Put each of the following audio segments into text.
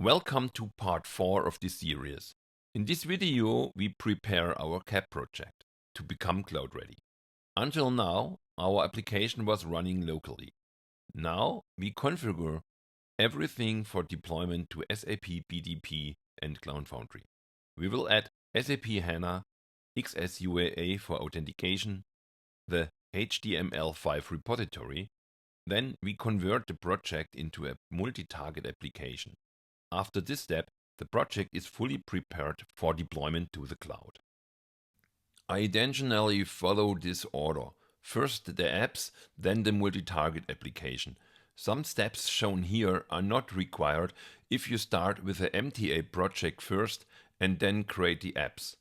Welcome to part 4 of this series. In this video, we prepare our CAP project to become cloud ready. Until now, our application was running locally. Now, we configure everything for deployment to SAP BTP and Cloud Foundry. We will add SAP HANA, XSUAA for authentication, the HTML5 Repository. Then we convert the project into a multi-target application. After this step, the project is fully prepared for deployment to the cloud. I intentionally follow this order. First the apps, then the multi-target application. Some steps shown here are not required if you start with the MTA project first and then create the apps.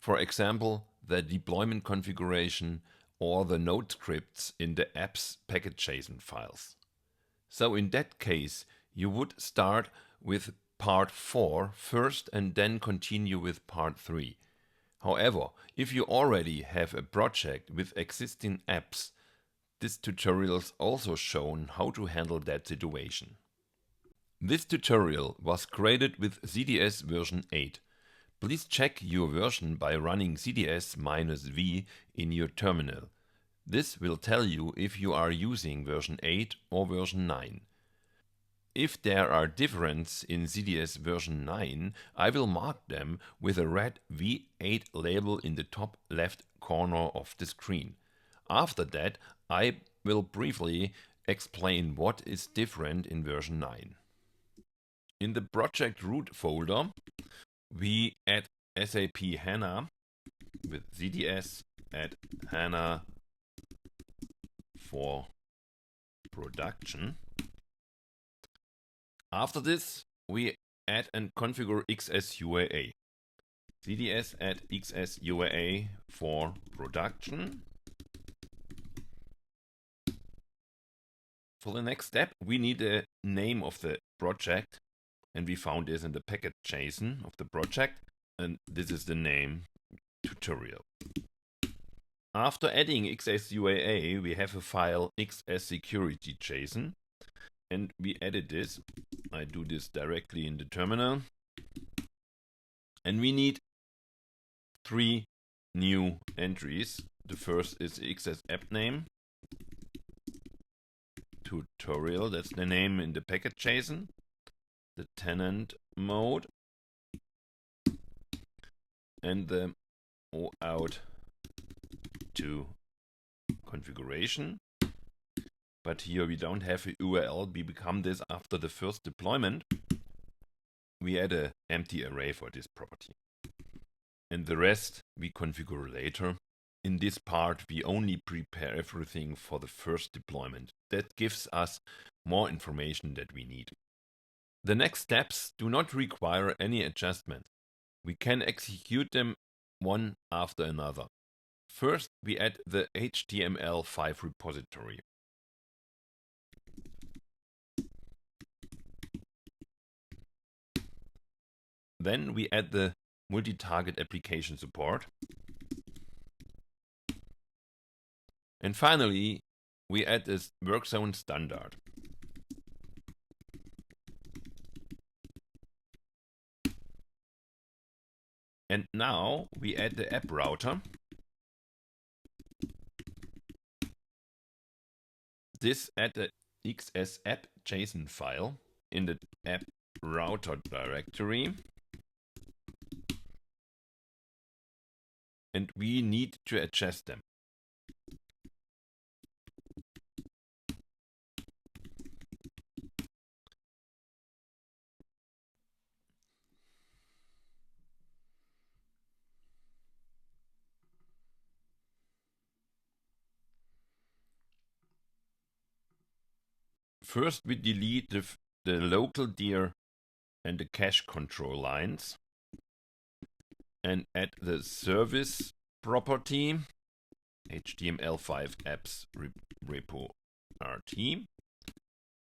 For example, the deployment configuration or the node scripts in the apps package.json files. So in that case, you would start with part 4 first and then continue with part 3. However, if you already have a project with existing apps, this tutorial is also shown how to handle that situation. This tutorial was created with ZDS version 8. Please check your version by running ZDS-V in your terminal. This will tell you if you are using version 8 or version 9. If there are differences in ZDS version 9, I will mark them with a red V8 label in the top left corner of the screen. After that, I will briefly explain what is different in version 9. In the project root folder, we add SAP HANA with ZDS add HANA for production. After this, we add and configure XSUAA. ZDS add xs-security.json for production. For the next step, we need a name of the project, and we found this in the package.json of the project, and this is the name tutorial. After adding xs-security.json, we have a file xs-security.json, and we edit this. I do this directly in the terminal. And we need 3 new entries. The first is xs-app name. Tutorial, that's the name in the package.json. The tenant mode. And the OAuth 2 configuration. But here we don't have a URL, we become this after the first deployment. We add an empty array for this property. And the rest we configure later. In this part, we only prepare everything for the first deployment. That gives us more information that we need. The next steps do not require any adjustment. We can execute them one after another. First, we add the HTML5 repository. Then we add the multi-target application support. And finally, we add this workzone-standard. And now we add the app router. This add the xs-app.json file in the app router directory. And we need to adjust them. First, we delete the local dir and the cache control lines and add the service property HTML5 apps repo RT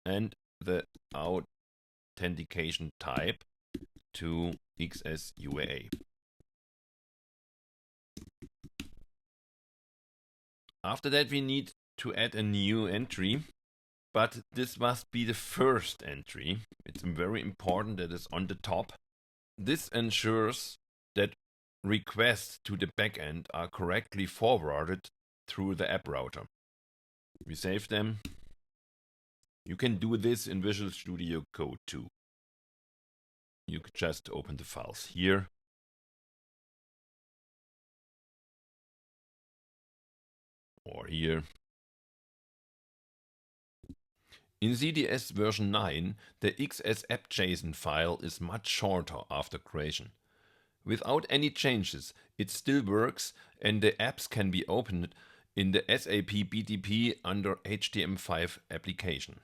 and the authentication type to xs-security. After that, we need to add a new entry But this must be the first entry. It's very important that it's on the top. This ensures that requests to the backend are correctly forwarded through the app router. We save them. You can do this in Visual Studio Code too. You could just open the files here. Or here. In ZDS version 9, the xs-app.json file is much shorter after creation. Without any changes, it still works and the apps can be opened in the SAP BTP under HTML5 application.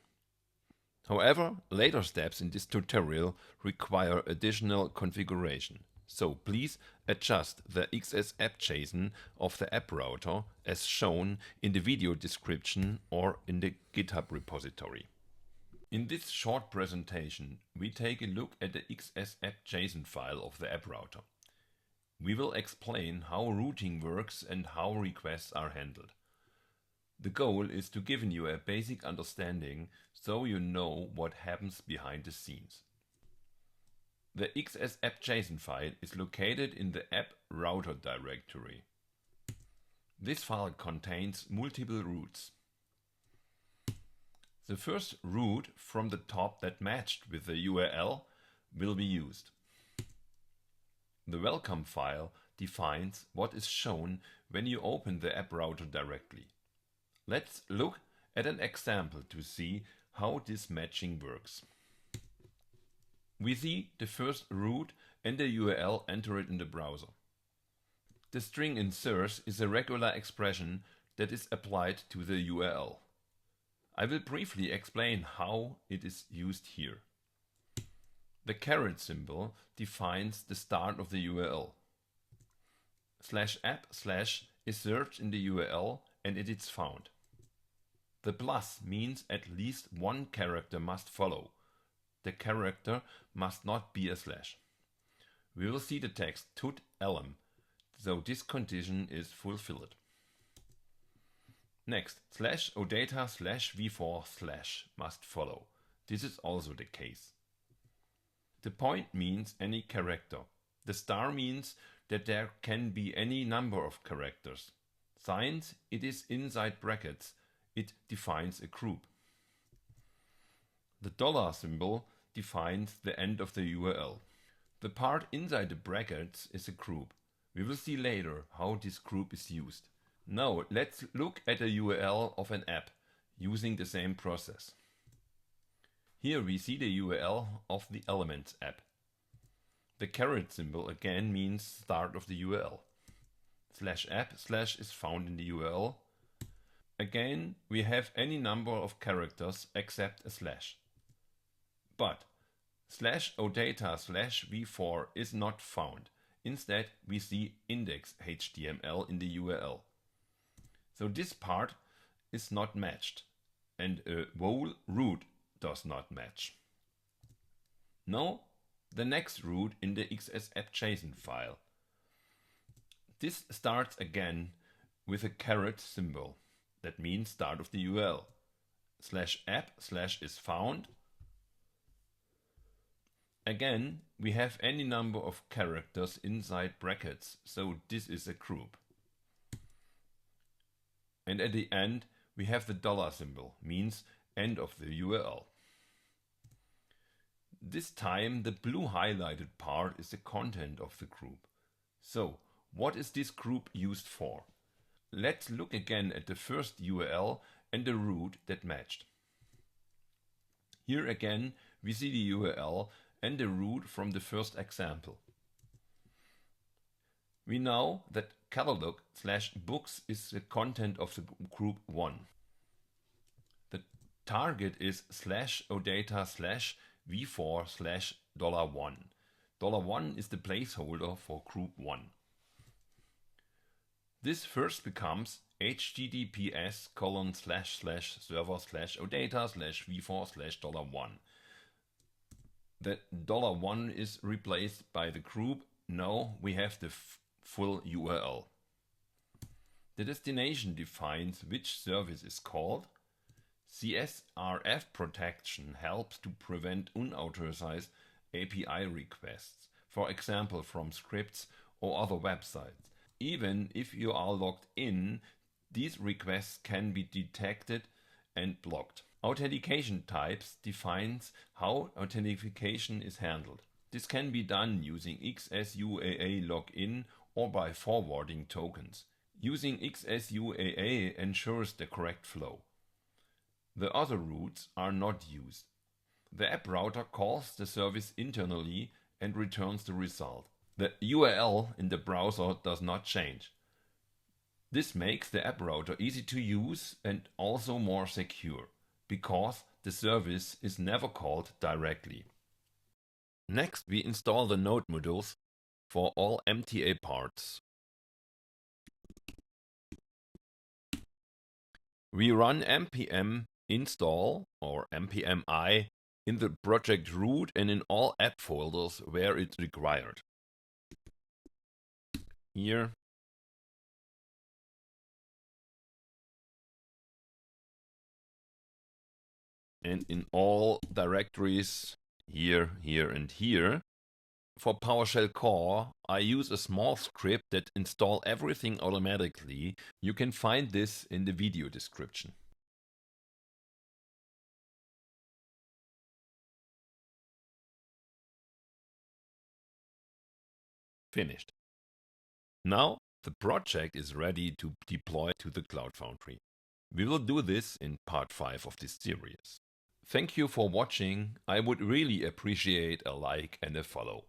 However, later steps in this tutorial require additional configuration. So please adjust the xs-app.json of the app router as shown in the video description or in the GitHub repository. In this short presentation, we take a look at the xs-app.json file of the app router. We will explain how routing works and how requests are handled. The goal is to give you a basic understanding so you know what happens behind the scenes. The xs-app.json file is located in the app router directory. This file contains multiple routes. The first route from the top that matched with the URL will be used. The welcome file defines what is shown when you open the app router directly. Let's look at an example to see how this matching works. We see the first route and the URL entered in the browser. The string insert is a regular expression that is applied to the URL. I will briefly explain how it is used here. The caret symbol defines the start of the URL. /app/ is searched in the URL and it is found. The plus means at least one character must follow. The character must not be a slash. We will see the text tut elem, so this condition is fulfilled. Next, /odata/v4/ must follow. This is also the case. The point means any character. The star means that there can be any number of characters. Since it is inside brackets, it defines a group. The dollar symbol defines the end of the URL. The part inside the brackets is a group. We will see later how this group is used. Now let's look at a URL of an app using the same process. Here we see the URL of the Elements app. The caret symbol again means start of the URL. /app/ is found in the URL. Again, we have any number of characters except a slash. But /odata/v4 is not found. Instead, we see index.html in the URL. So this part is not matched, and a whole route does not match. Now, the next route in the xs-app.json file. This starts again with a caret symbol. That means start of the URL. /app/ is found. Again, we have any number of characters inside brackets, so this is a group. And at the end, we have the dollar symbol, means end of the URL. This time, the blue highlighted part is the content of the group. So, what is this group used for? Let's look again at the first URL and the route that matched. Here again, we see the URL and the route from the first example. We know that catalog/books is the content of the group 1. The target is /odata/v4/$1. $1 is the placeholder for group 1. This first becomes https://server/odata/v4/$1. The $1 is replaced by the group. Now we have the full URL. The destination defines which service is called. CSRF protection helps to prevent unauthorized API requests, for example from scripts or other websites. Even if you are logged in, these requests can be detected and blocked. Authentication types defines how authentication is handled. This can be done using XSUAA login or by forwarding tokens. Using XSUAA ensures the correct flow. The other routes are not used. The app router calls the service internally and returns the result. The URL in the browser does not change. This makes the app router easy to use and also more secure, because the service is never called directly. Next, we install the node modules for all MTA parts. We run npm install or npm-i in the project root and in all app folders where it's required. Here. And in all directories here, here, and here. For PowerShell Core, I use a small script that installs everything automatically. You can find this in the video description. Finished. Now the project is ready to deploy to the Cloud Foundry. We will do this in part 5 of this series. Thank you for watching. I would really appreciate a like and a follow.